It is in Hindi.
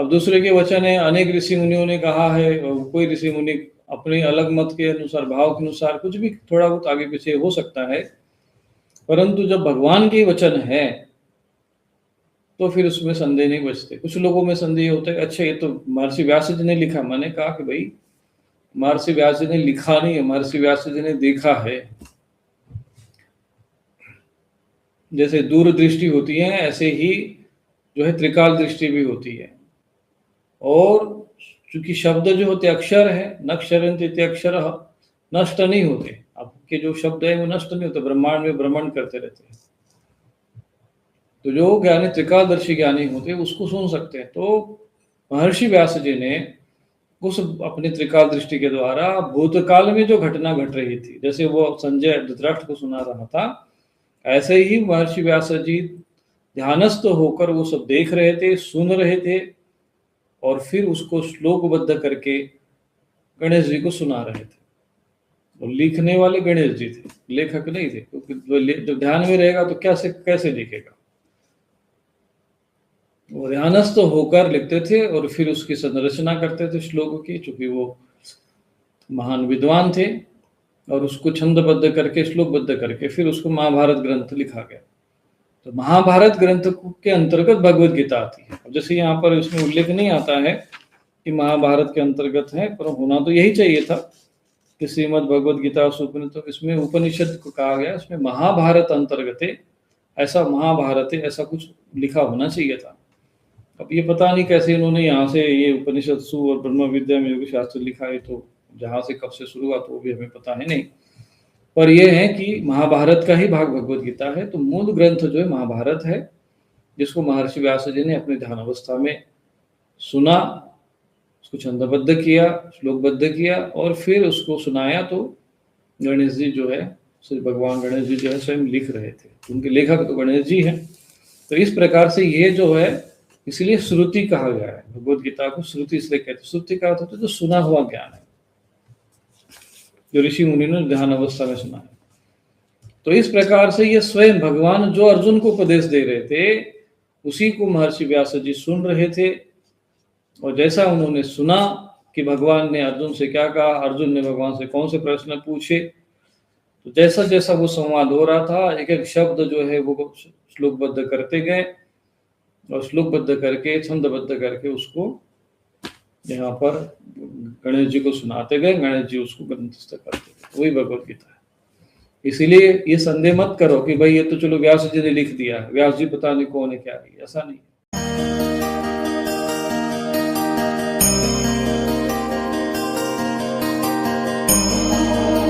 अब दूसरे के वचन है, अनेक ऋषि मुनियों ने कहा है, और कोई ऋषि मुनि अपने अलग मत के अनुसार, भाव के अनुसार कुछ भी थोड़ा बहुत आगे पीछे हो सकता है, परंतु जब भगवान के वचन है तो फिर उसमें संदेह नहीं बचते। कुछ लोगों में संदेह होता है, अच्छा ये तो महर्षि व्यास जी ने लिखा। मैंने कहा कि भाई महर्षि व्यास जी ने लिखा नहीं है, महर्षि व्यास जी ने देखा है। जैसे दूरदृष्टि होती है, ऐसे ही जो है त्रिकाल दृष्टि भी होती है। और चूंकि शब्द जो होते अक्षर है, नक्षरन्ति अक्षर, नष्ट नहीं होते। आपके जो शब्द है वो नष्ट नहीं होते, ब्रह्मांड में भ्रमण करते रहते हैं। तो जो ज्ञानी त्रिकालदर्शी ज्ञानी होते हैं उसको सुन सकते हैं। तो महर्षि व्यास जी ने उस अपनी त्रिकाल दृष्टि के द्वारा भूतकाल में जो घटना घट रही थी, जैसे वो संजय धृतराष्ट्र को सुना रहा था, ऐसे ही महर्षि व्यास जी ध्यानस्थ होकर वो सब देख रहे थे, सुन रहे थे, और फिर उसको श्लोकबद्ध करके गणेश जी को सुना रहे थे। और लिखने वाले गणेश जी थे, लेखक नहीं थे, क्योंकि जब ध्यान में रहेगा तो कैसे लिखेगा। वो ध्यानस्थ होकर लिखते थे और फिर उसकी संरचना करते थे श्लोकों की, चूंकि वो महान विद्वान थे, और उसको छंदबद्ध करके, श्लोकबद्ध करके फिर उसको महाभारत ग्रंथ लिखा गया। तो महाभारत ग्रंथ के अंतर्गत भगवत गीता आती है। अब जैसे यहाँ पर इसमें उल्लेख नहीं आता है कि महाभारत के अंतर्गत है, पर होना तो यही चाहिए था कि श्रीमद् भगवद गीता उपनिषद, तो इसमें उपनिषद को कहा गया, इसमें महाभारत अंतर्गत है, ऐसा महाभारत है, ऐसा कुछ लिखा होना चाहिए था। अब ये पता नहीं कैसे इन्होंने यहाँ से ये उपनिषद सु और ब्रह्म विद्या में योगी शास्त्र लिखा है, तो जहाँ से कब से शुरू हुआ तो वो भी हमें पता है नहीं। पर यह है कि महाभारत का ही भाग भगवत गीता है। तो मूल ग्रंथ जो है महाभारत है, जिसको महर्षि व्यास जी ने अपने ध्यान अवस्था में सुना, उसको छंदबद्ध किया, श्लोकबद्ध किया, और फिर उसको सुनाया। तो गणेश जी जो है, श्री भगवान गणेश जी जो है स्वयं लिख रहे थे, उनके लेखक तो गणेश जी हैं। तो इस प्रकार से ये जो है, इसलिए श्रुति कहा गया है भगवत गीता को। श्रुति इसलिए कहते हैं, श्रुति का अर्थ होता है जो सुना हुआ ज्ञान है, जो ऋषि मुनि ने ध्यान अवस्था में सुना है। तो इस प्रकार से ये स्वयं भगवान जो अर्जुन को उपदेश दे रहे थे, उसी को महर्षि व्यास जी सुन रहे थे। और जैसा उन्होंने सुना कि भगवान ने अर्जुन से क्या कहा, अर्जुन ने भगवान से कौन से प्रश्न पूछे, तो जैसा जैसा वो संवाद हो रहा था, एक एक शब्द जो है वो श्लोकबद्ध करते गए, और श्लोकबद्ध करके, छंदबद्ध करके उसको यहाँ पर गणेश जी को सुनाते गए, गणेश जी उसको ग्रंथस्थ करते गए। वही भगवत गीता है। इसीलिए ये संदेह मत करो कि भाई ये तो चलो व्यास जी ने लिख दिया, व्यास जी पता नहीं कौन है क्या है, ऐसा नहीं।